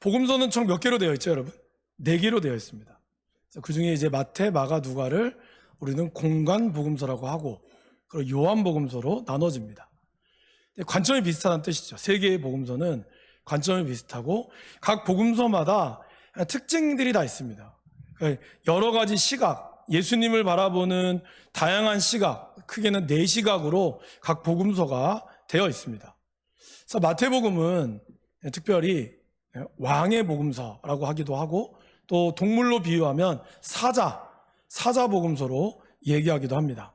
복음서는 총 몇 개로 되어 있죠, 여러분? 4개로 되어 있습니다. 그 중에 이제 마태, 마가, 누가를 우리는 공간 복음서라고 하고, 그리고 요한 복음서로 나눠집니다. 관점이 비슷하다는 뜻이죠. 3개의 복음서는 관점이 비슷하고 각 복음서마다 특징들이 다 있습니다. 여러 가지 시각, 예수님을 바라보는 다양한 시각, 크게는 4시각으로 각 복음서가 되어 있습니다. 그래서 마태복음은 특별히 왕의 복음서라고 하기도 하고, 또 동물로 비유하면 사자 복음서로 얘기하기도 합니다.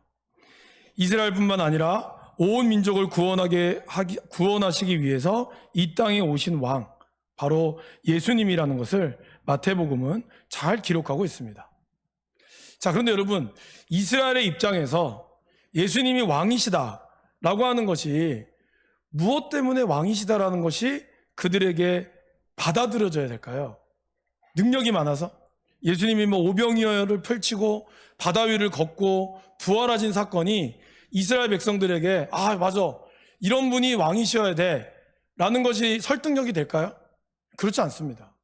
이스라엘뿐만 아니라 온 민족을 구원하시기 위해서 이 땅에 오신 왕, 바로 예수님이라는 것을 마태복음은 잘 기록하고 있습니다. 자, 그런데 여러분, 이스라엘의 입장에서 예수님이 왕이시다라고 하는 것이 무엇 때문에 왕이시다라는 것이 그들에게 받아들여져야 될까요? 능력이 많아서? 예수님이 오병이어를 펼치고 바다 위를 걷고 부활하신 사건이 이스라엘 백성들에게 맞아, 이런 분이 왕이셔야 돼 라는 것이 설득력이 될까요? 그렇지 않습니다.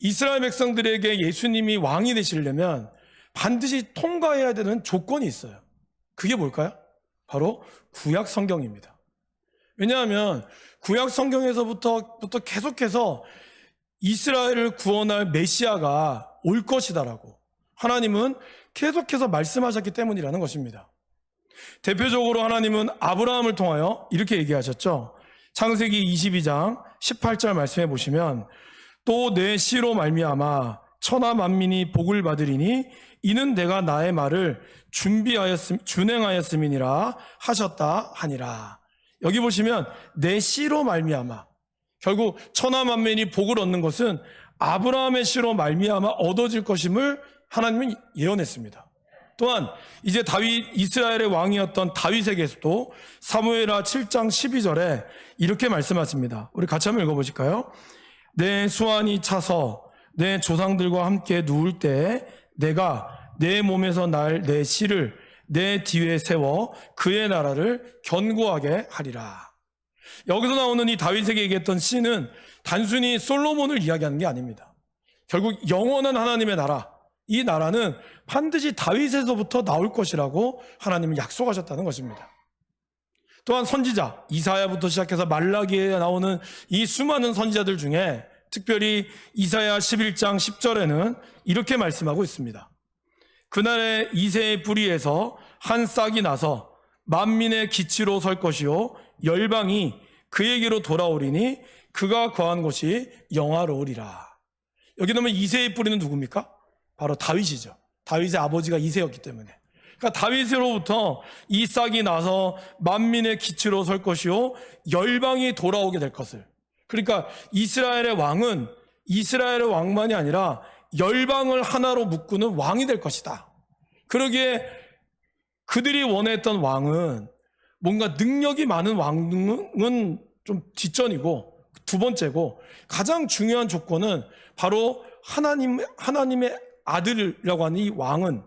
이스라엘 백성들에게 예수님이 왕이 되시려면 반드시 통과해야 되는 조건이 있어요. 그게 뭘까요? 바로 구약 성경입니다. 왜냐하면 구약 성경에서부터 계속해서 이스라엘을 구원할 메시아가 올 것이다라고 하나님은 계속해서 말씀하셨기 때문이라는 것입니다. 대표적으로 하나님은 아브라함을 통하여 이렇게 얘기하셨죠. 창세기 22장 18절 말씀해 보시면, 또 내 씨로 말미암아 천하 만민이 복을 받으리니 이는 내가 나의 말을 준행하였음이니라 하셨다 하니라. 여기 보시면 내 씨로 말미암아, 결국 천하 만민이 복을 얻는 것은 아브라함의 씨로 말미암아 얻어질 것임을 하나님은 예언했습니다. 또한 이제 이스라엘의 왕이었던 다윗에게서도 사무엘하 7장 12절에 이렇게 말씀하십니다. 우리 같이 한번 읽어보실까요? 내 수완이 차서 내 조상들과 함께 누울 때 내가 내 몸에서 날 내 씨를 내 뒤에 세워 그의 나라를 견고하게 하리라. 여기서 나오는 이 다윗에게 얘기했던 씨는 단순히 솔로몬을 이야기하는 게 아닙니다. 결국 영원한 하나님의 나라, 이 나라는 반드시 다윗에서부터 나올 것이라고 하나님은 약속하셨다는 것입니다. 또한 선지자 이사야부터 시작해서 말라기에 나오는 이 수많은 선지자들 중에 특별히 이사야 11장 10절에는 이렇게 말씀하고 있습니다. 그날에 이새의 뿌리에서 한 싹이 나서 만민의 기치로 설 것이요 열방이 그에게로 돌아오리니 그가 거한 곳이 영화로우리라. 여기 보면 이새의 뿌리는 누굽니까? 바로 다윗이죠. 다윗의 아버지가 이새였기 때문에. 그러니까 다윗으로부터 이 싹이 나서 만민의 기치로 설 것이요 열방이 돌아오게 될 것을. 그러니까 이스라엘의 왕은 이스라엘의 왕만이 아니라 열방을 하나로 묶는 왕이 될 것이다. 그러기에 그들이 원했던 왕은 뭔가 능력이 많은 왕은 좀 뒷전이고 두 번째고, 가장 중요한 조건은 바로 하나님의 아들이라고 하는 이 왕은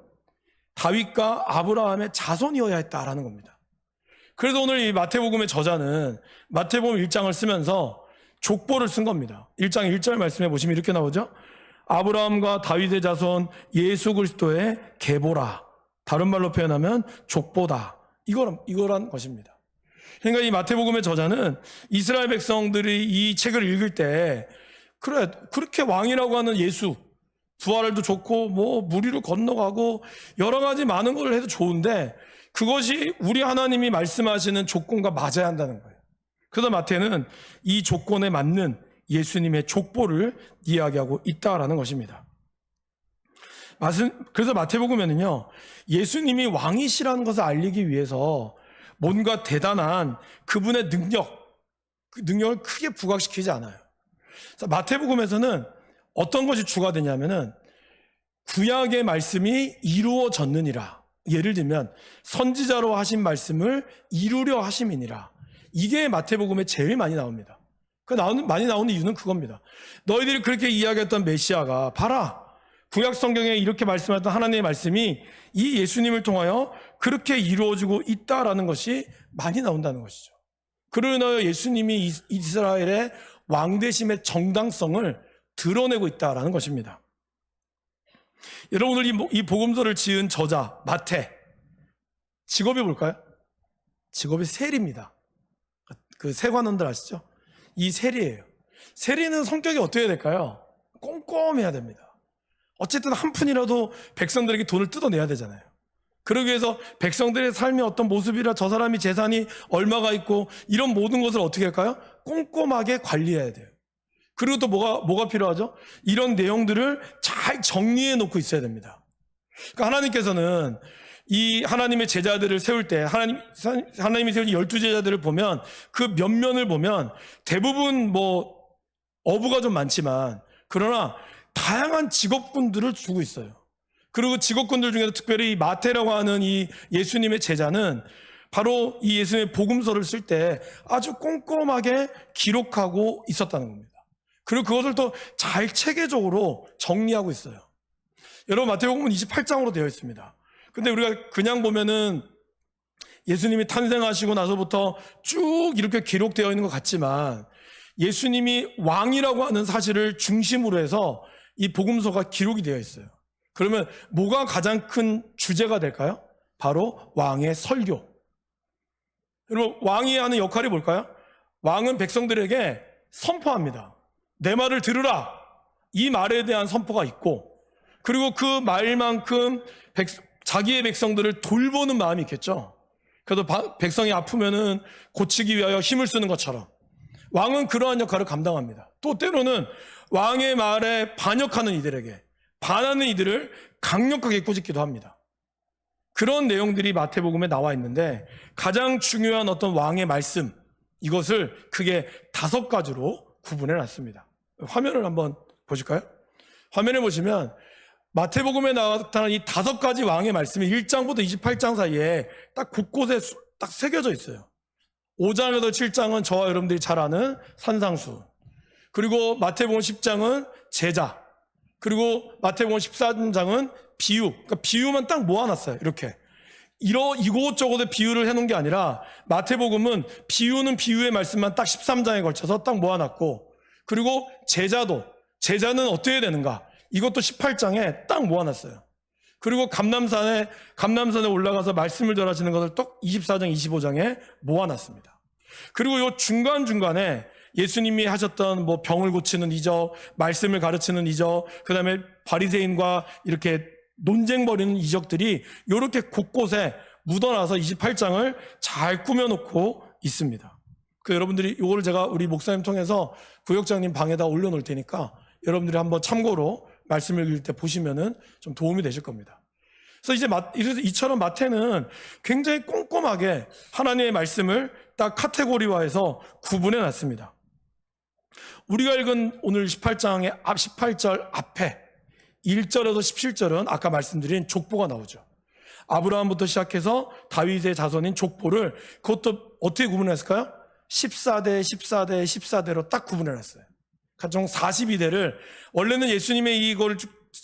다윗과 아브라함의 자손이어야 했다라는 겁니다. 그래서 오늘 이 마태복음의 저자는 마태복음 1장을 쓰면서 족보를 쓴 겁니다. 1장 1절 말씀해 보시면 이렇게 나오죠. 아브라함과 다윗의 자손 예수 그리스도의 계보라. 다른 말로 표현하면 족보다. 이거란 것입니다. 그러니까 이 마태복음의 저자는 이스라엘 백성들이 이 책을 읽을 때 그래, 그렇게 왕이라고 하는 예수, 부활도 좋고 무리를 건너가고 여러 가지 많은 걸 해도 좋은데 그것이 우리 하나님이 말씀하시는 조건과 맞아야 한다는 거예요. 그래서 마태는 이 조건에 맞는 예수님의 족보를 이야기하고 있다라는 것입니다. 그래서 마태복음에는요, 예수님이 왕이시라는 것을 알리기 위해서 뭔가 대단한 그분의 그 능력을 크게 부각시키지 않아요. 그래서 마태복음에서는 어떤 것이 주가 되냐면은 구약의 말씀이 이루어졌느니라. 예를 들면 선지자로 하신 말씀을 이루려 하심이니라. 이게 마태복음에 제일 많이 나옵니다. 많이 나오는 이유는 그겁니다. 너희들이 그렇게 이야기했던 메시아가 봐라, 구약 성경에 이렇게 말씀했던 하나님의 말씀이 이 예수님을 통하여 그렇게 이루어지고 있다라는 것이 많이 나온다는 것이죠. 그러나 예수님이 이스라엘의 왕되심의 정당성을 드러내고 있다라는 것입니다. 여러분, 오늘 이 복음서를 지은 저자 마태, 직업이 뭘까요? 직업이 세리입니다. 그 세관원들 아시죠? 이 세리예요. 세리는 성격이 어떻게 해야 될까요? 꼼꼼해야 됩니다. 어쨌든 한 푼이라도 백성들에게 돈을 뜯어내야 되잖아요. 그러기 위해서 백성들의 삶의 어떤 모습이라 저 사람이 재산이 얼마가 있고 이런 모든 것을 어떻게 할까요? 꼼꼼하게 관리해야 돼요. 그리고 또 뭐가 필요하죠? 이런 내용들을 잘 정리해 놓고 있어야 됩니다. 그러니까 하나님께서는 이 하나님의 제자들을 세울 때 하나님이 세운 12제자들을 보면 그 면면을 보면 대부분 어부가 좀 많지만 그러나 다양한 직업군들을 주고 있어요. 그리고 직업군들 중에서 특별히 이 마태라고 하는 이 예수님의 제자는 바로 이 예수님의 복음서를 쓸 때 아주 꼼꼼하게 기록하고 있었다는 겁니다. 그리고 그것을 또 잘 체계적으로 정리하고 있어요. 여러분, 마태복음은 28장으로 되어 있습니다. 근데 우리가 그냥 보면은 예수님이 탄생하시고 나서부터 쭉 이렇게 기록되어 있는 것 같지만 예수님이 왕이라고 하는 사실을 중심으로 해서 이 복음서가 기록이 되어 있어요. 그러면 뭐가 가장 큰 주제가 될까요? 바로 왕의 설교. 여러분, 왕이 하는 역할이 뭘까요? 왕은 백성들에게 선포합니다. 내 말을 들으라. 이 말에 대한 선포가 있고, 그리고 그 말만큼 자기의 백성들을 돌보는 마음이 있겠죠. 그래도 백성이 아프면은 고치기 위하여 힘을 쓰는 것처럼 왕은 그러한 역할을 감당합니다. 또 때로는 왕의 말에 반역하는 이들에게, 반하는 이들을 강력하게 꾸짖기도 합니다. 그런 내용들이 마태복음에 나와 있는데 가장 중요한 어떤 왕의 말씀, 이것을 크게 5가지로 구분해 놨습니다. 화면을 한번 보실까요? 화면에 보시면 마태복음에 나타난 이 5가지 왕의 말씀이 1장부터 28장 사이에 딱 곳곳에 딱 새겨져 있어요. 5장에서 7장은 저와 여러분들이 잘 아는 산상수, 그리고 마태복음 10장은 제자, 그리고 마태복음 13장은 비유. 그러니까 비유만 딱 모아놨어요. 이렇게 이곳저곳에 비유를 해놓은 게 아니라 마태복음은 비유는 비유의 말씀만 딱 13장에 걸쳐서 딱 모아놨고, 그리고 제자는 어떻게 되는가, 이것도 18장에 딱 모아놨어요. 그리고 감남산에 올라가서 말씀을 전하시는 것을 또 24장, 25장에 모아놨습니다. 그리고 요 중간중간에 예수님이 하셨던 병을 고치는 이적, 말씀을 가르치는 이적, 그 다음에 바리새인과 이렇게 논쟁 벌이는 이적들이 이렇게 곳곳에 묻어나서 28장을 잘 꾸며놓고 있습니다. 여러분들이 이걸 제가 우리 목사님 통해서 구역장님 방에다 올려놓을 테니까 여러분들이 한번 참고로 말씀을 읽을 때 보시면은 좀 도움이 되실 겁니다. 그래서 이처럼 마태는 굉장히 꼼꼼하게 하나님의 말씀을 딱 카테고리화해서 구분해 놨습니다. 우리가 읽은 오늘 18장의 18절 앞에 1절에서 17절은 아까 말씀드린 족보가 나오죠. 아브라함부터 시작해서 다윗의 자손인 족보를 그것도 어떻게 구분했을까요? 14대, 14대, 14대로 딱 구분해놨어요. 총 42대를, 원래는 예수님의 이걸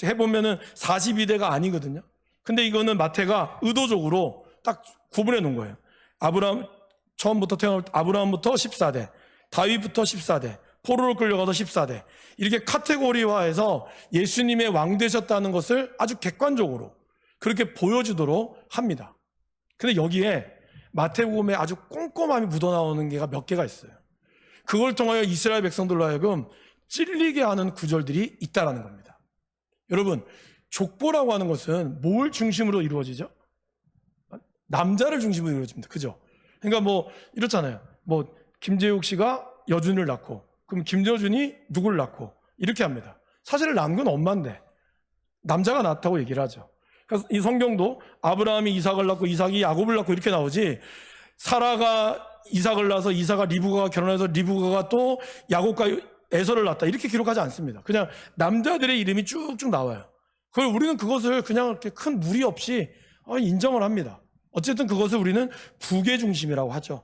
해보면은 42대가 아니거든요. 근데 이거는 마태가 의도적으로 딱 구분해 놓은 거예요. 처음부터 태어날 아브라함부터 14대, 다윗부터 14대, 포로로 끌려가서 14대, 이렇게 카테고리화해서 예수님의 왕 되셨다는 것을 아주 객관적으로 그렇게 보여주도록 합니다. 근데 여기에 마태복음에 아주 꼼꼼함이 묻어나오는 게가 몇 개가 있어요. 그걸 통하여 이스라엘 백성들로 하여금 찔리게 하는 구절들이 있다라는 겁니다. 여러분, 족보라고 하는 것은 뭘 중심으로 이루어지죠? 남자를 중심으로 이루어집니다. 그죠? 그러니까 이렇잖아요. 김재욱 씨가 여준을 낳고, 그럼 김여준이 누굴 낳고, 이렇게 합니다. 사실 낳은 건 엄마인데 남자가 낳았다고 얘기를 하죠. 그래서 이 성경도 아브라함이 이삭을 낳고 이삭이 야곱을 낳고 이렇게 나오지, 사라가 이삭을 낳아서 이삭과 리브가가 결혼해서 리브가가 또 야곱과 에서를 낳았다, 이렇게 기록하지 않습니다. 그냥 남자들의 이름이 쭉쭉 나와요. 그걸 우리는 그것을 그냥 이렇게 큰 무리 없이 인정을 합니다. 어쨌든 그것을 우리는 부계 중심이라고 하죠.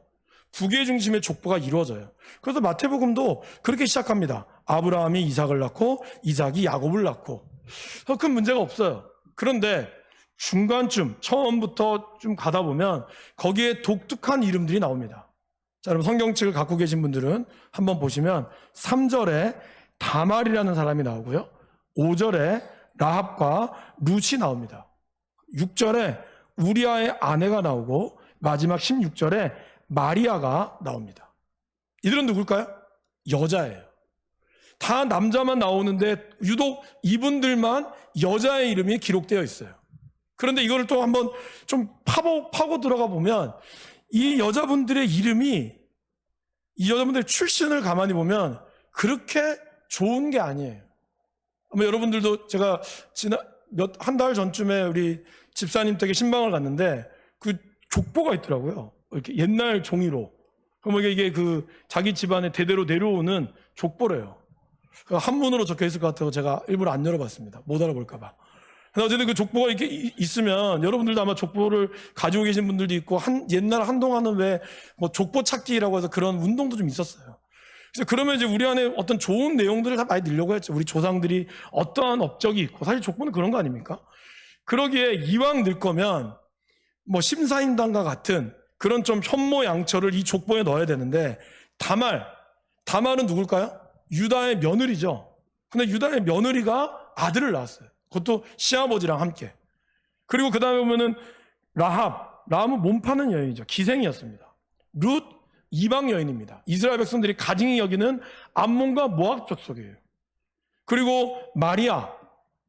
부계 중심의 족보가 이루어져요. 그래서 마태복음도 그렇게 시작합니다. 아브라함이 이삭을 낳고 이삭이 야곱을 낳고, 큰 문제가 없어요. 그런데 중간쯤 처음부터 좀 가다 보면 거기에 독특한 이름들이 나옵니다. 자, 여러분 성경책을 갖고 계신 분들은 한번 보시면 3절에 다말이라는 사람이 나오고요. 5절에 라합과 룻이 나옵니다. 6절에 우리아의 아내가 나오고 마지막 16절에 마리아가 나옵니다. 이들은 누굴까요? 여자예요. 다 남자만 나오는데 유독 이분들만 여자의 이름이 기록되어 있어요. 그런데 이거를 또 한번 좀 파고 들어가 보면 이 여자분들의 이름이, 이 여자분들의 출신을 가만히 보면 그렇게 좋은 게 아니에요. 아마 여러분들도 제가 한 달 전쯤에 우리 집사님 댁에 신방을 갔는데 그 족보가 있더라고요. 이렇게 옛날 종이로. 그럼 이게 그 자기 집안에 대대로 내려오는 족보래요. 한문으로 적혀 있을 것 같아서 제가 일부러 안 열어봤습니다. 못 알아볼까봐. 어쨌든 그 족보가 이렇게 있으면 여러분들도 아마 족보를 가지고 계신 분들도 있고, 옛날 한동안은 왜 뭐 족보 찾기라고 해서 그런 운동도 좀 있었어요. 그래서 그러면 이제 우리 안에 어떤 좋은 내용들을 다 많이 넣으려고 했죠. 우리 조상들이 어떠한 업적이 있고, 사실 족보는 그런 거 아닙니까? 그러기에 이왕 넣을 거면 뭐 심사임당과 같은 그런 좀 현모양처를 이 족보에 넣어야 되는데, 다말은 누굴까요? 유다의 며느리죠. 근데 유다의 며느리가 아들을 낳았어요. 그것도 시아버지랑 함께. 그리고 그 다음에 보면은 라합은 몸 파는 여인이죠. 기생이었습니다. 룻, 이방 여인입니다. 이스라엘 백성들이 가증히 여기는 암몬과 모압 족속이에요. 그리고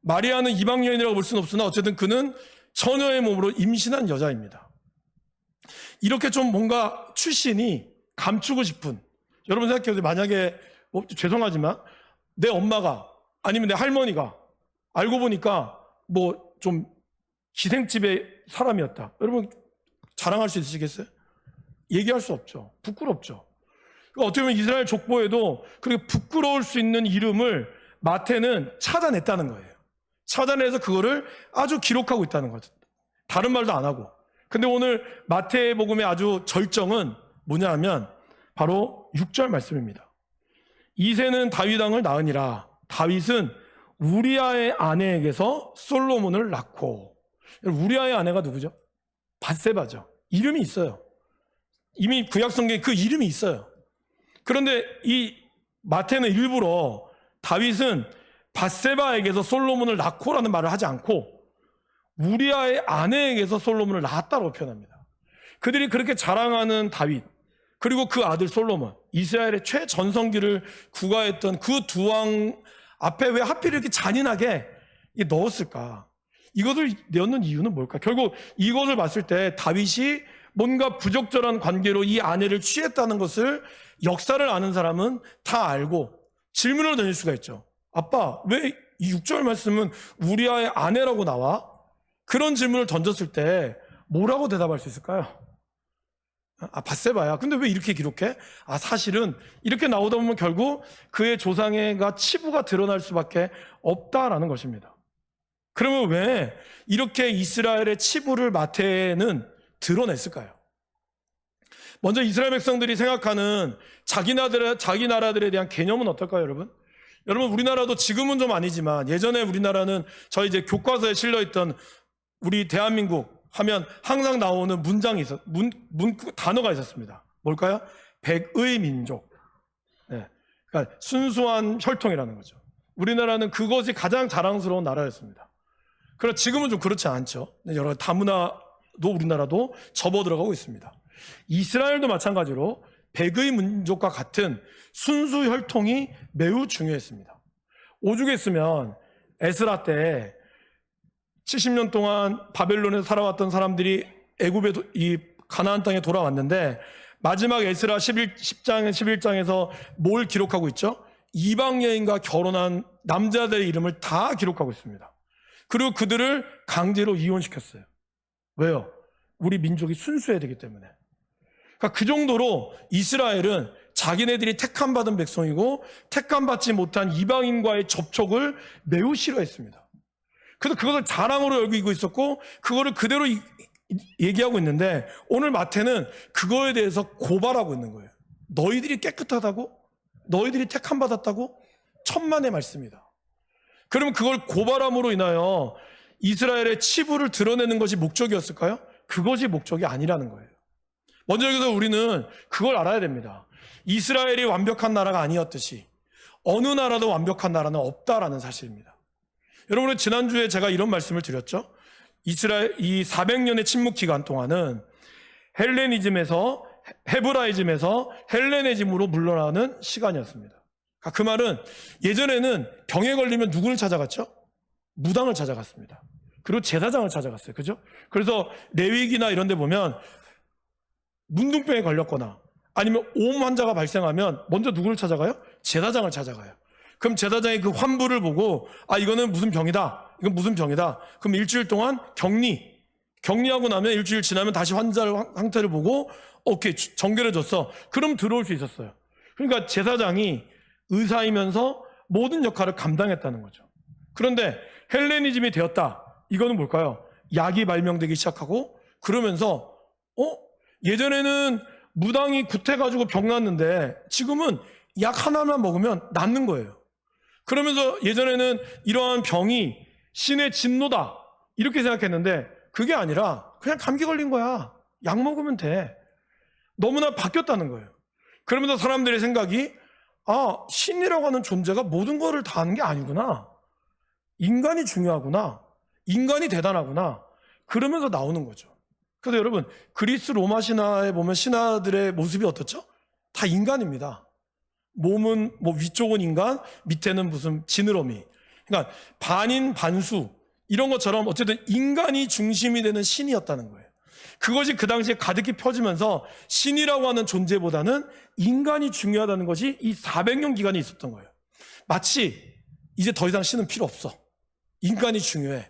마리아는 이방 여인이라고 볼 수는 없으나 어쨌든 그는 처녀의 몸으로 임신한 여자입니다. 이렇게 좀 뭔가 출신이 감추고 싶은, 여러분 생각해보세요. 만약에 죄송하지만 내 엄마가 아니면 내 할머니가 알고 보니까 뭐 좀 기생집의 사람이었다. 여러분 자랑할 수 있으시겠어요? 얘기할 수 없죠. 부끄럽죠. 그러니까 어떻게 보면 이스라엘 족보에도 그렇게 부끄러울 수 있는 이름을 마태는 찾아냈다는 거예요. 찾아내서 그거를 아주 기록하고 있다는 거죠. 다른 말도 안 하고. 근데 오늘 마태복음의 아주 절정은 뭐냐 하면 바로 6절 말씀입니다. 이새는 다윗 왕을 낳으니라. 다윗은 우리아의 아내에게서 솔로몬을 낳고. 우리아의 아내가 누구죠? 밧세바죠. 이름이 있어요. 이미 구약성경에 그 이름이 있어요. 그런데 이 마태는 일부러 다윗은 밧세바에게서 솔로몬을 낳고라는 말을 하지 않고 우리아의 아내에게서 솔로몬을 낳았다고 표현합니다. 그들이 그렇게 자랑하는 다윗, 그리고 그 아들 솔로몬, 이스라엘의 최전성기를 구가했던 그 두 왕 앞에 왜 하필 이렇게 잔인하게 넣었을까? 이것을 넣는 이유는 뭘까? 결국 이것을 봤을 때 다윗이 뭔가 부적절한 관계로 이 아내를 취했다는 것을 역사를 아는 사람은 다 알고 질문을 던질 수가 있죠. 아빠, 왜 이 6절 말씀은 우리아의 아내라고 나와? 그런 질문을 던졌을 때 뭐라고 대답할 수 있을까요? 밧세바야. 근데 왜 이렇게 기록해? 사실은 이렇게 나오다 보면 결국 그의 조상애가 치부가 드러날 수밖에 없다라는 것입니다. 그러면 왜 이렇게 이스라엘의 치부를 마태는 드러냈을까요? 먼저 이스라엘 백성들이 생각하는 자기 나라들에 대한 개념은 어떨까요, 여러분? 여러분, 우리나라도 지금은 좀 아니지만 예전에 우리나라는 저희 이제 교과서에 실려있던 우리 대한민국 하면 항상 나오는 단어가 있었습니다. 뭘까요? 백의 민족. 네. 그러니까 순수한 혈통이라는 거죠. 우리나라는 그것이 가장 자랑스러운 나라였습니다. 그러나 지금은 좀 그렇지 않죠. 여러 다문화도 우리나라도 접어 들어가고 있습니다. 이스라엘도 마찬가지로 백의 민족과 같은 순수 혈통이 매우 중요했습니다. 오죽했으면 에스라 때 70년 동안 바벨론에서 살아왔던 사람들이 애굽의 이 가나안 땅에 돌아왔는데 마지막 에스라 11장에서 뭘 기록하고 있죠? 이방 여인과 결혼한 남자들의 이름을 다 기록하고 있습니다. 그리고 그들을 강제로 이혼시켰어요. 왜요? 우리 민족이 순수해야 되기 때문에. 그러니까 그 정도로 이스라엘은 자기네들이 택함받은 백성이고 택함받지 못한 이방인과의 접촉을 매우 싫어했습니다. 그래서 그것을 자랑으로 여기고 있었고 그거를 그대로 얘기하고 있는데 오늘 마태는 그거에 대해서 고발하고 있는 거예요. 너희들이 깨끗하다고? 너희들이 택함받았다고? 천만의 말씀이다. 그러면 그걸 고발함으로 인하여 이스라엘의 치부를 드러내는 것이 목적이었을까요? 그것이 목적이 아니라는 거예요. 먼저 여기서 우리는 그걸 알아야 됩니다. 이스라엘이 완벽한 나라가 아니었듯이 어느 나라도 완벽한 나라는 없다라는 사실입니다. 여러분, 지난주에 제가 이런 말씀을 드렸죠. 이스라엘 이 400년의 침묵 기간 동안은 헬레니즘에서 헤브라이즘에서 헬레니즘으로 물러나는 시간이었습니다. 그 말은 예전에는 병에 걸리면 누구를 찾아갔죠? 무당을 찾아갔습니다. 그리고 제사장을 찾아갔어요. 그죠? 그래서 레위기나 이런 데 보면 문둥병에 걸렸거나 아니면 옴 환자가 발생하면 먼저 누구를 찾아가요? 제사장을 찾아가요. 그럼 제사장이 그 환부를 보고 이거는 무슨 병이다. 이건 무슨 병이다. 그럼 일주일 동안 격리하고 나면 일주일 지나면 다시 환자의 상태를 보고 오케이, 정결해졌어. 그럼 들어올 수 있었어요. 그러니까 제사장이 의사이면서 모든 역할을 감당했다는 거죠. 그런데 헬레니즘이 되었다. 이거는 뭘까요? 약이 발명되기 시작하고 그러면서 예전에는 무당이 굿해가지고 병 났는데 지금은 약 하나만 먹으면 낫는 거예요. 그러면서 예전에는 이러한 병이 신의 진노다 이렇게 생각했는데 그게 아니라 그냥 감기 걸린 거야. 약 먹으면 돼. 너무나 바뀌었다는 거예요. 그러면서 사람들의 생각이 신이라고 하는 존재가 모든 거를 다 하는 게 아니구나. 인간이 중요하구나. 인간이 대단하구나. 그러면서 나오는 거죠. 그래서 여러분, 그리스 로마 신화에 보면 신하들의 모습이 어떻죠? 다 인간입니다. 몸은 위쪽은 인간, 밑에는 무슨 지느러미. 그러니까 반인 반수 이런 것처럼 어쨌든 인간이 중심이 되는 신이었다는 거예요. 그것이 그 당시에 가득히 펴지면서 신이라고 하는 존재보다는 인간이 중요하다는 것이 이 400년 기간이 있었던 거예요. 마치 이제 더 이상 신은 필요 없어. 인간이 중요해.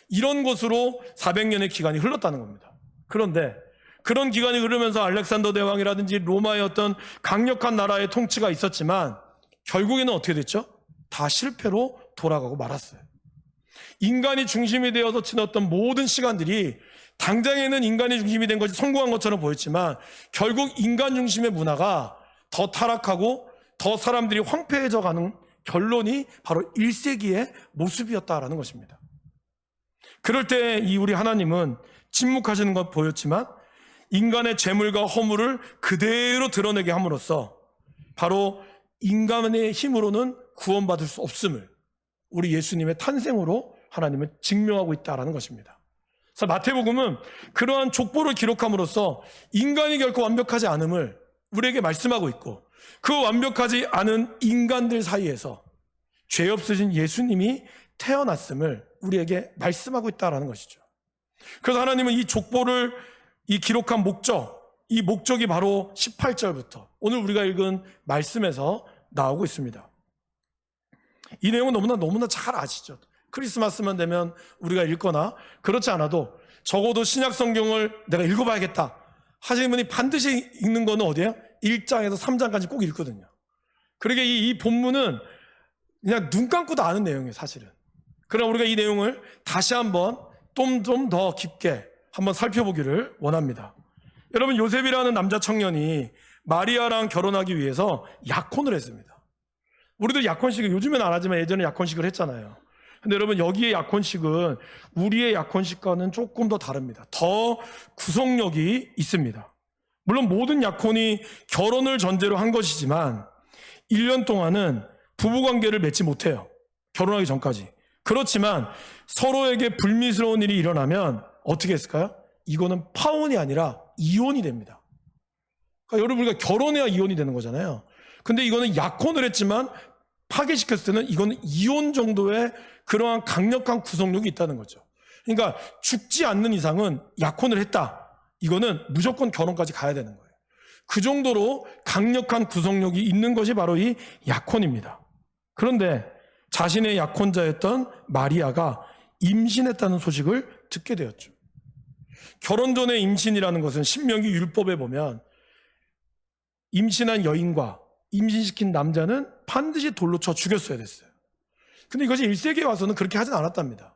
이런 것으로 400년의 기간이 흘렀다는 겁니다. 그런데 그런 기간이 흐르면서 알렉산더 대왕이라든지 로마의 어떤 강력한 나라의 통치가 있었지만 결국에는 어떻게 됐죠? 다 실패로 돌아가고 말았어요. 인간이 중심이 되어서 지났던 모든 시간들이 당장에는 인간이 중심이 된 것이 성공한 것처럼 보였지만 결국 인간 중심의 문화가 더 타락하고 더 사람들이 황폐해져 가는 결론이 바로 1세기의 모습이었다라는 것입니다. 그럴 때 이 우리 하나님은 침묵하시는 것 보였지만 인간의 죄물과 허물을 그대로 드러내게 함으로써 바로 인간의 힘으로는 구원받을 수 없음을 우리 예수님의 탄생으로 하나님은 증명하고 있다는 것입니다. 그래서 마태복음은 그러한 족보를 기록함으로써 인간이 결코 완벽하지 않음을 우리에게 말씀하고 있고 그 완벽하지 않은 인간들 사이에서 죄 없으신 예수님이 태어났음을 우리에게 말씀하고 있다는 것이죠. 그래서 하나님은 이 족보를 이 기록한 목적, 이 목적이 바로 18절부터 오늘 우리가 읽은 말씀에서 나오고 있습니다. 이 내용은 너무나 잘 아시죠. 크리스마스만 되면 우리가 읽거나 그렇지 않아도 적어도 신약 성경을 내가 읽어봐야겠다 하시는 분이 반드시 읽는 거는 어디예요? 1장에서 3장까지 꼭 읽거든요. 그러게 이 본문은 그냥 눈 감고도 아는 내용이에요, 사실은. 그러나 우리가 이 내용을 다시 한번 좀 더 깊게 한번 살펴보기를 원합니다. 여러분, 요셉이라는 남자 청년이 마리아랑 결혼하기 위해서 약혼을 했습니다. 우리도 약혼식을 요즘엔 안 하지만 예전에 약혼식을 했잖아요. 근데 여러분, 여기의 약혼식은 우리의 약혼식과는 조금 더 다릅니다. 더 구속력이 있습니다. 물론 모든 약혼이 결혼을 전제로 한 것이지만 1년 동안은 부부관계를 맺지 못해요. 결혼하기 전까지. 그렇지만 서로에게 불미스러운 일이 일어나면 어떻게 했을까요? 이거는 파혼이 아니라 이혼이 됩니다. 그러니까 여러분, 우리가 결혼해야 이혼이 되는 거잖아요. 근데 이거는 약혼을 했지만 파괴시켰을 때는 이거는 이혼 정도의 그러한 강력한 구속력이 있다는 거죠. 그러니까 죽지 않는 이상은 약혼을 했다. 이거는 무조건 결혼까지 가야 되는 거예요. 그 정도로 강력한 구속력이 있는 것이 바로 이 약혼입니다. 그런데 자신의 약혼자였던 마리아가 임신했다는 소식을 듣게 되었죠. 결혼 전의 임신이라는 것은 신명기 율법에 보면 임신한 여인과 임신시킨 남자는 반드시 돌로 쳐 죽였어야 됐어요. 근데 이것이 1세기에 와서는 그렇게 하진 않았답니다.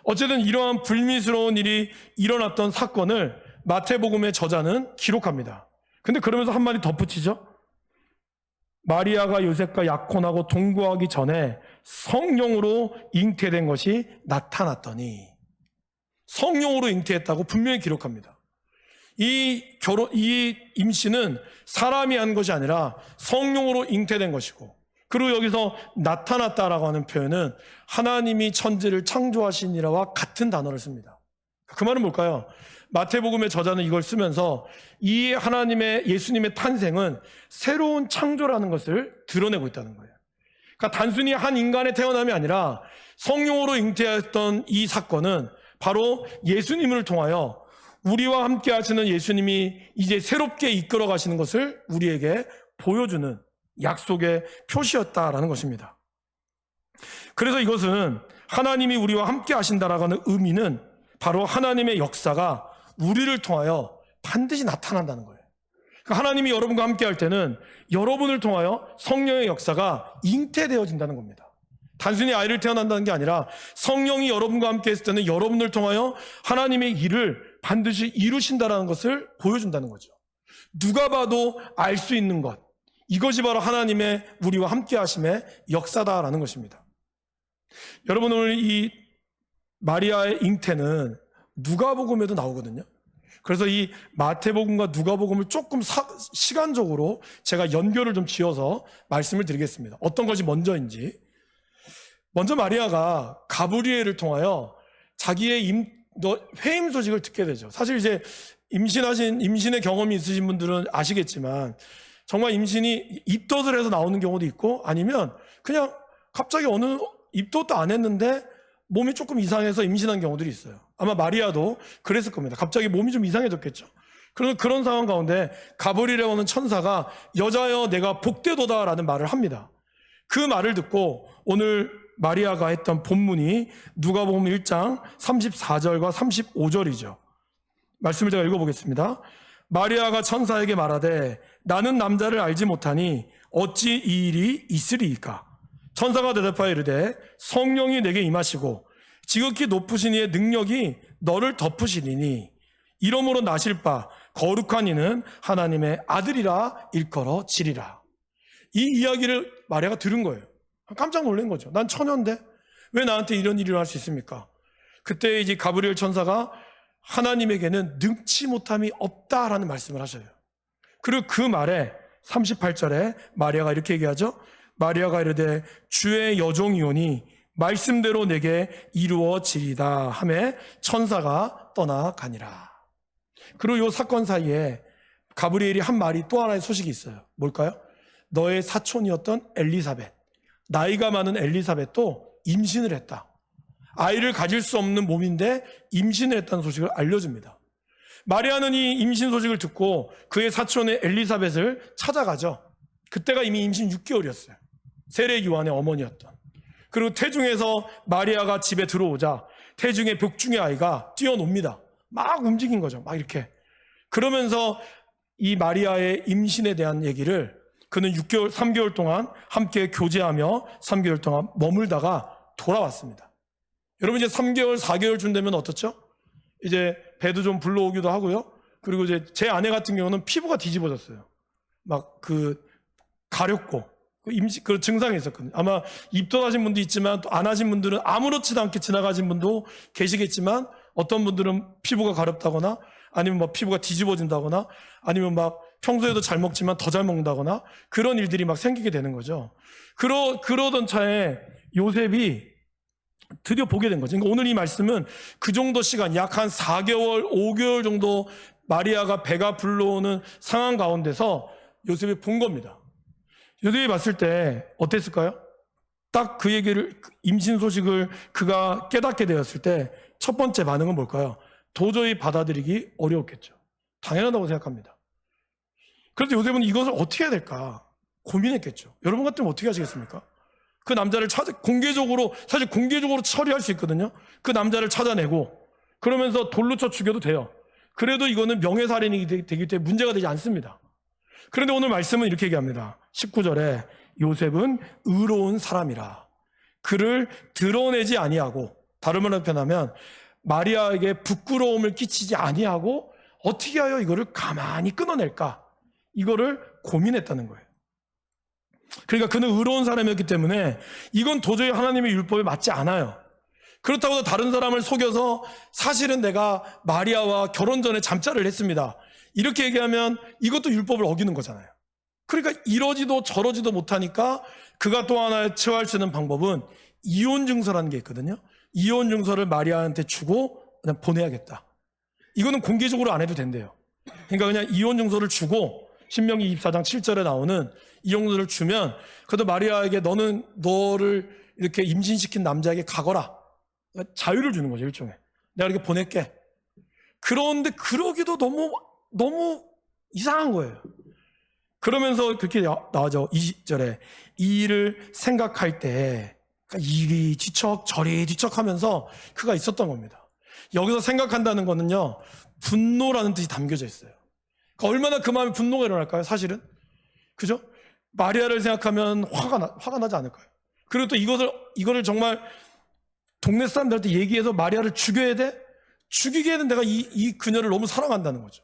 어쨌든 이러한 불미스러운 일이 일어났던 사건을 마태복음의 저자는 기록합니다. 근데 그러면서 한마디 덧붙이죠. 마리아가 요셉과 약혼하고 동거하기 전에 성령으로 잉태된 것이 나타났더니, 성령으로 잉태했다고 분명히 기록합니다. 이 임신은 사람이 한 것이 아니라 성령으로 잉태된 것이고, 그리고 여기서 나타났다라고 하는 표현은 하나님이 천지를 창조하신 이라와 같은 단어를 씁니다. 그 말은 뭘까요? 마태복음의 저자는 이걸 쓰면서 이 하나님의 예수님의 탄생은 새로운 창조라는 것을 드러내고 있다는 거예요. 그러니까 단순히 한 인간의 태어남이 아니라 성령으로 잉태했던 이 사건은 바로 예수님을 통하여 우리와 함께 하시는 예수님이 이제 새롭게 이끌어 가시는 것을 우리에게 보여주는 약속의 표시였다라는 것입니다. 그래서 이것은 하나님이 우리와 함께 하신다라고 하는 의미는 바로 하나님의 역사가 우리를 통하여 반드시 나타난다는 거예요. 그러니까 하나님이 여러분과 함께 할 때는 여러분을 통하여 성령의 역사가 잉태되어진다는 겁니다. 단순히 아이를 태어난다는 게 아니라 성령이 여러분과 함께 했을 때는 여러분을 통하여 하나님의 일을 반드시 이루신다는 것을 보여준다는 거죠. 누가 봐도 알 수 있는 것, 이것이 바로 하나님의 우리와 함께 하심의 역사다라는 것입니다. 여러분, 오늘 이 마리아의 잉태는 누가복음에도 나오거든요. 그래서 이 마태복음과 누가복음을 조금 시간적으로 제가 연결을 좀 지어서 말씀을 드리겠습니다. 어떤 것이 먼저인지. 먼저 마리아가 가브리엘을 통하여 자기의 회임 소식을 듣게 되죠. 사실 이제 임신의 경험이 있으신 분들은 아시겠지만 정말 임신이 입덧을 해서 나오는 경우도 있고 아니면 그냥 갑자기 어느 입덧도 안 했는데 몸이 조금 이상해서 임신한 경우들이 있어요. 아마 마리아도 그랬을 겁니다. 갑자기 몸이 좀 이상해졌겠죠. 그래서 그런 상황 가운데 가브리엘이라고 하는 천사가 여자여 내가 복되도다라는 말을 합니다. 그 말을 듣고 오늘 마리아가 했던 본문이 누가복음 1장 34절과 35절이죠. 말씀을 제가 읽어보겠습니다. 마리아가 천사에게 말하되 나는 남자를 알지 못하니 어찌 이 일이 있으리이까? 천사가 대답하여 이르되 성령이 내게 임하시고 지극히 높으신 이의 능력이 너를 덮으시리니 이러므로 나실 바 거룩한 이는 하나님의 아들이라 일컬어지리라. 이 이야기를 마리아가 들은 거예요. 깜짝 놀란 거죠. 난 처녀인데 왜 나한테 이런 일이 일어날 수 있습니까? 그때 이제 가브리엘 천사가 하나님에게는 능치 못함이 없다라는 말씀을 하셔요. 그리고 그 말에 38절에 마리아가 이렇게 얘기하죠. 마리아가 이르되 주의 여종이오니 말씀대로 내게 이루어지리다 하매 천사가 떠나가니라. 그리고 이 사건 사이에 가브리엘이 한 말이 또 하나의 소식이 있어요. 뭘까요? 너의 사촌이었던 엘리사벳, 나이가 많은 엘리사벳도 임신을 했다. 아이를 가질 수 없는 몸인데 임신을 했다는 소식을 알려줍니다. 마리아는 이 임신 소식을 듣고 그의 사촌의 엘리사벳을 찾아가죠. 그때가 이미 임신 6개월이었어요. 세례 요한의 어머니였던. 그리고 태중에서 마리아가 집에 들어오자 태중의 벽중의 아이가 뛰어놉니다. 막 움직인 거죠. 막 이렇게. 그러면서 이 마리아의 임신에 대한 얘기를 그는 3개월 동안 함께 교제하며 3개월 동안 머물다가 돌아왔습니다. 여러분 이제 3개월, 4개월쯤 되면 어떻죠? 이제 배도 좀 불러오기도 하고요. 그리고 이제 제 아내 같은 경우는 피부가 뒤집어졌어요. 막 가렵고 그 증상이 있었거든요. 아마 입덧하신 분도 있지만 또 안 하신 분들은 아무렇지도 않게 지나가신 분도 계시겠지만 어떤 분들은 피부가 가렵다거나 아니면 막 피부가 뒤집어진다거나 아니면 막 평소에도 잘 먹지만 더 잘 먹는다거나 그런 일들이 막 생기게 되는 거죠. 그러던 차에 요셉이 드디어 보게 된 거죠. 그러니까 오늘 이 말씀은 그 정도 시간, 약 한 4개월, 5개월 정도 마리아가 배가 불러오는 상황 가운데서 요셉이 본 겁니다. 요셉이 봤을 때 어땠을까요? 딱 그 얘기를, 임신 소식을 그가 깨닫게 되었을 때 첫 번째 반응은 뭘까요? 도저히 받아들이기 어려웠겠죠. 당연하다고 생각합니다. 그래서 요셉은 이것을 어떻게 해야 될까 고민했겠죠. 여러분 같으면 어떻게 하시겠습니까? 그 남자를 공개적으로 처리할 수 있거든요. 그 남자를 찾아내고 그러면서 돌로 쳐 죽여도 돼요. 그래도 이거는 명예살인이 되기 때문에 문제가 되지 않습니다. 그런데 오늘 말씀은 이렇게 얘기합니다. 19절에 요셉은 의로운 사람이라 그를 드러내지 아니하고, 다른 말로 표현하면 마리아에게 부끄러움을 끼치지 아니하고 어떻게 하여 이거를 가만히 끊어낼까, 이거를 고민했다는 거예요. 그러니까 그는 의로운 사람이었기 때문에 이건 도저히 하나님의 율법에 맞지 않아요. 그렇다고 해서 다른 사람을 속여서 사실은 내가 마리아와 결혼 전에 잠자를 했습니다, 이렇게 얘기하면 이것도 율법을 어기는 거잖아요. 그러니까 이러지도 저러지도 못하니까 그가 또 하나 처할 수 있는 방법은 이혼 증서라는 게 있거든요. 이혼 증서를 마리아한테 주고 그냥 보내야겠다. 이거는 공개적으로 안 해도 된대요. 그러니까 그냥 이혼 증서를 주고 신명기 24장 7절에 나오는 이혼 증서를 주면 그래도 마리아에게 너를 이렇게 임신시킨 남자에게 가거라. 자유를 주는 거죠, 일종의. 내가 이렇게 보낼게. 그런데 그러기도 너무 이상한 거예요. 그러면서 그렇게 나와죠. 20절에 이 일을 생각할 때 그러니까 이리 뒤척 저리 뒤척 하면서 그가 있었던 겁니다. 여기서 생각한다는 거는요, 분노라는 뜻이 담겨져 있어요. 그러니까 얼마나 그 마음에 분노가 일어날까요, 사실은? 그죠? 마리아를 생각하면 화가 나지 않을까요? 그리고 또 이거를 정말 동네 사람들한테 얘기해서 마리아를 죽여야 돼? 죽이기에는 내가 이 그녀를 너무 사랑한다는 거죠.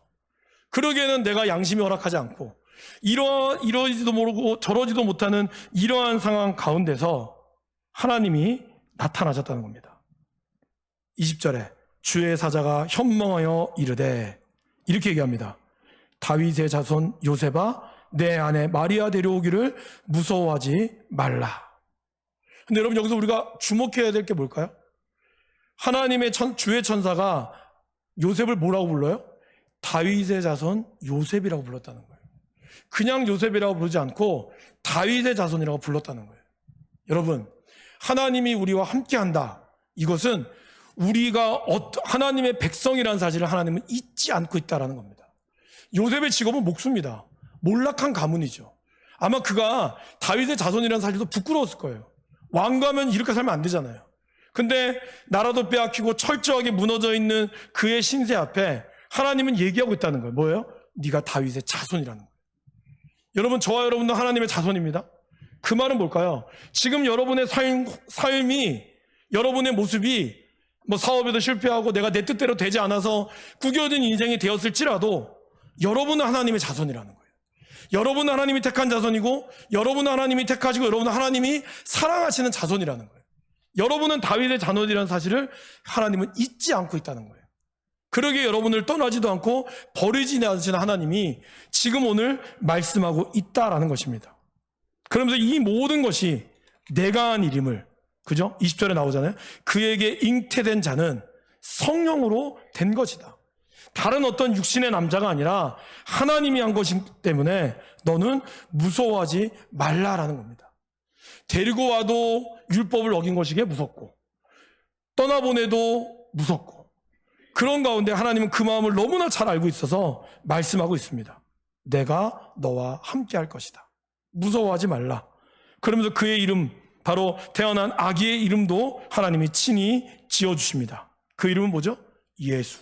그러기에는 내가 양심이 허락하지 않고 이러지도 모르고 저러지도 못하는 이러한 상황 가운데서 하나님이 나타나셨다는 겁니다. 20절에 주의 사자가 현몽하여 이르되 이렇게 얘기합니다. 다윗의 자손 요셉아 내 아내 마리아 데려오기를 무서워하지 말라. 근데 여러분 여기서 우리가 주목해야 될 게 뭘까요? 하나님의 주의 천사가 요셉을 뭐라고 불러요? 다윗의 자손 요셉이라고 불렀다는 거예요. 그냥 요셉이라고 부르지 않고 다윗의 자손이라고 불렀다는 거예요. 여러분, 하나님이 우리와 함께한다. 이것은 우리가 하나님의 백성이라는 사실을 하나님은 잊지 않고 있다는 겁니다. 요셉의 직업은 목수입니다. 몰락한 가문이죠. 아마 그가 다윗의 자손이라는 사실도 부끄러웠을 거예요. 왕가면 이렇게 살면 안 되잖아요. 근데 나라도 빼앗기고 철저하게 무너져 있는 그의 신세 앞에 하나님은 얘기하고 있다는 거예요. 뭐예요? 네가 다윗의 자손이라는 거예요. 여러분, 저와 여러분도 하나님의 자손입니다. 그 말은 뭘까요? 지금 여러분의 삶이 여러분의 모습이 사업에도 실패하고 내가 내 뜻대로 되지 않아서 구겨진 인생이 되었을지라도 여러분은 하나님의 자손이라는 거예요. 여러분은 하나님이 택한 자손이고 여러분은 하나님이 택하시고 여러분은 하나님이 사랑하시는 자손이라는 거예요. 여러분은 다윗의 자손이라는 사실을 하나님은 잊지 않고 있다는 거예요. 그러기에 여러분을 떠나지도 않고 버리지 않으시는 하나님이 지금 오늘 말씀하고 있다라는 것입니다. 그러면서 이 모든 것이 내가 한 일임을, 그죠? 20절에 나오잖아요. 그에게 잉태된 자는 성령으로 된 것이다. 다른 어떤 육신의 남자가 아니라 하나님이 한 것이기 때문에 너는 무서워하지 말라라는 겁니다. 데리고 와도 율법을 어긴 것이기에 무섭고 떠나보내도 무섭고 그런 가운데 하나님은 그 마음을 너무나 잘 알고 있어서 말씀하고 있습니다. 내가 너와 함께 할 것이다. 무서워하지 말라. 그러면서 그의 이름, 바로 태어난 아기의 이름도 하나님이 친히 지어주십니다. 그 이름은 뭐죠? 예수.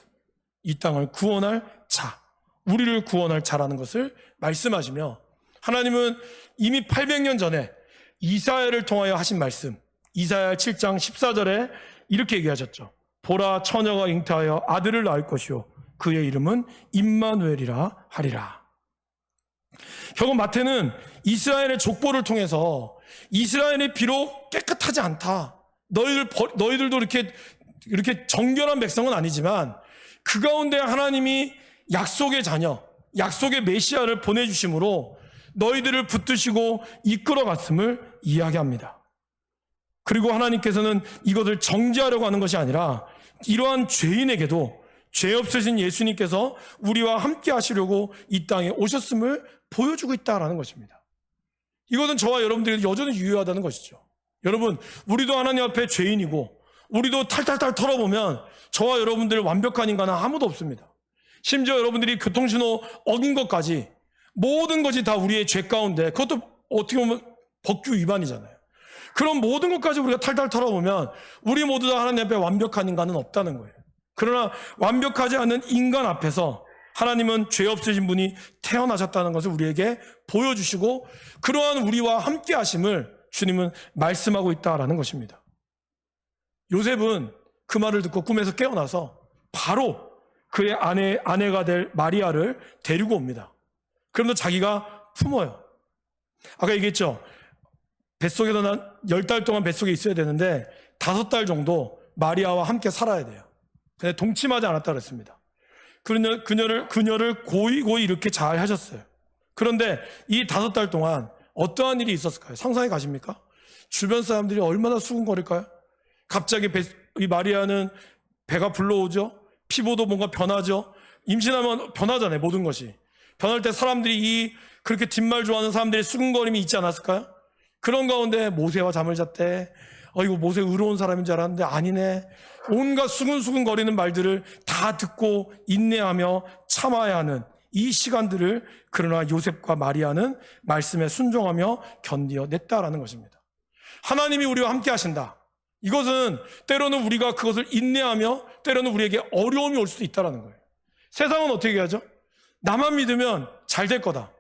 이 땅을 구원할 자, 우리를 구원할 자라는 것을 말씀하시며 하나님은 이미 800년 전에 이사야를 통하여 하신 말씀, 이사야 7장 14절에 이렇게 얘기하셨죠. 보라, 처녀가 잉태하여 아들을 낳을 것이요 그의 이름은 임마누엘이라 하리라. 결국 마태는 이스라엘의 족보를 통해서 이스라엘이 비록 깨끗하지 않다, 너희들도 이렇게 정결한 백성은 아니지만 그 가운데 하나님이 약속의 자녀, 약속의 메시아를 보내주심으로 너희들을 붙드시고 이끌어갔음을 이야기합니다. 그리고 하나님께서는 이것을 정죄하려고 하는 것이 아니라 이러한 죄인에게도 죄 없으신 예수님께서 우리와 함께 하시려고 이 땅에 오셨음을 보여주고 있다는 것입니다. 이것은 저와 여러분들이 여전히 유효하다는 것이죠. 여러분, 우리도 하나님 앞에 죄인이고 우리도 탈탈탈 털어보면 저와 여러분들 완벽한 인간은 아무도 없습니다. 심지어 여러분들이 교통신호 어긴 것까지 모든 것이 다 우리의 죄 가운데, 그것도 어떻게 보면 법규 위반이잖아요. 그런 모든 것까지 우리가 탈탈 털어보면 우리 모두 다 하나님 앞에 완벽한 인간은 없다는 거예요. 그러나 완벽하지 않은 인간 앞에서 하나님은 죄 없으신 분이 태어나셨다는 것을 우리에게 보여주시고 그러한 우리와 함께 하심을 주님은 말씀하고 있다라는 것입니다. 요셉은 그 말을 듣고 꿈에서 깨어나서 바로 그의 아내가 될 마리아를 데리고 옵니다. 그러면서 자기가 품어요. 아까 얘기했죠. 뱃속에서 난 10달 동안 뱃속에 있어야 되는데 5달 정도 마리아와 함께 살아야 돼요. 근데 동침하지 않았다 그랬습니다. 그녀를 고이 이렇게 잘 하셨어요. 그런데 이 5달 동안 어떠한 일이 있었을까요? 상상해 가십니까? 주변 사람들이 얼마나 수군거릴까요? 갑자기 이 마리아는 배가 불러오죠. 피부도 뭔가 변하죠. 임신하면 변하잖아요. 모든 것이. 변할 때 사람들이 그렇게 뒷말 좋아하는 사람들의 수군거림이 있지 않았을까요? 그런 가운데 모세와 잠을 잤대. 이거 모세 의로운 사람인 줄 알았는데 아니네. 온갖 수근수근거리는 말들을 다 듣고 인내하며 참아야 하는 이 시간들을, 그러나 요셉과 마리아는 말씀에 순종하며 견디어냈다라는 것입니다. 하나님이 우리와 함께 하신다. 이것은 때로는 우리가 그것을 인내하며 때로는 우리에게 어려움이 올 수도 있다는 거예요. 세상은 어떻게 하죠? 나만 믿으면 잘 될 거다.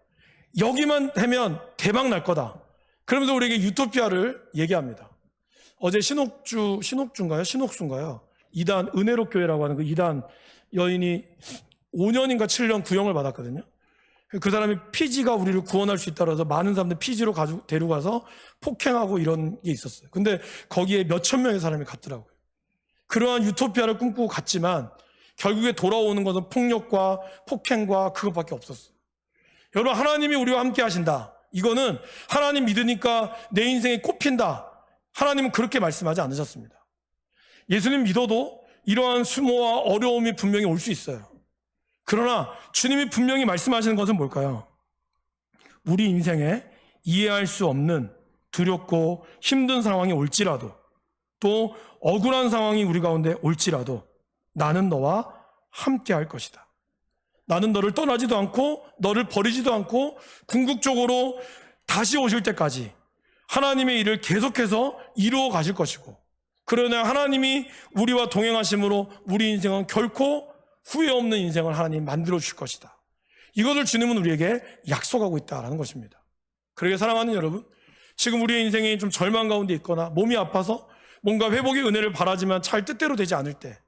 여기만 되면 대박 날 거다. 그러면서 우리에게 유토피아를 얘기합니다. 어제 신옥수인가요? 2단 은혜로 교회라고 하는 그 2단 여인이 5년인가 7년 구형을 받았거든요. 그 사람이 피지가 우리를 구원할 수 있다고 해서 많은 사람들 피지로 데려가서 폭행하고 이런 게 있었어요. 근데 거기에 몇천 명의 사람이 갔더라고요. 그러한 유토피아를 꿈꾸고 갔지만 결국에 돌아오는 것은 폭력과 폭행과 그것밖에 없었어요. 여러분, 하나님이 우리와 함께 하신다. 이거는 하나님 믿으니까 내 인생이 꽃핀다. 하나님은 그렇게 말씀하지 않으셨습니다. 예수님 믿어도 이러한 수모와 어려움이 분명히 올 수 있어요. 그러나 주님이 분명히 말씀하시는 것은 뭘까요? 우리 인생에 이해할 수 없는 두렵고 힘든 상황이 올지라도, 또 억울한 상황이 우리 가운데 올지라도 나는 너와 함께 할 것이다. 나는 너를 떠나지도 않고 너를 버리지도 않고 궁극적으로 다시 오실 때까지 하나님의 일을 계속해서 이루어 가실 것이고, 그러나 하나님이 우리와 동행하심으로 우리 인생은 결코 후회 없는 인생을 하나님 만들어 주실 것이다. 이것을 주님은 우리에게 약속하고 있다는 것입니다. 그러게 사랑하는 여러분, 지금 우리의 인생이 좀 절망 가운데 있거나 몸이 아파서 뭔가 회복의 은혜를 바라지만 잘 뜻대로 되지 않을 때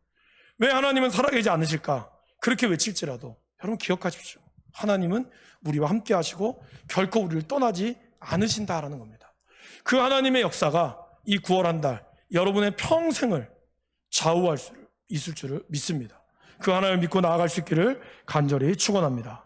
왜 하나님은 살아계지 않으실까? 그렇게 외칠지라도 여러분 기억하십시오. 하나님은 우리와 함께 하시고 결코 우리를 떠나지 않으신다라는 겁니다. 그 하나님의 역사가 이 9월 한 달 여러분의 평생을 좌우할 수 있을 줄을 믿습니다. 그 하나님을 믿고 나아갈 수 있기를 간절히 축원합니다.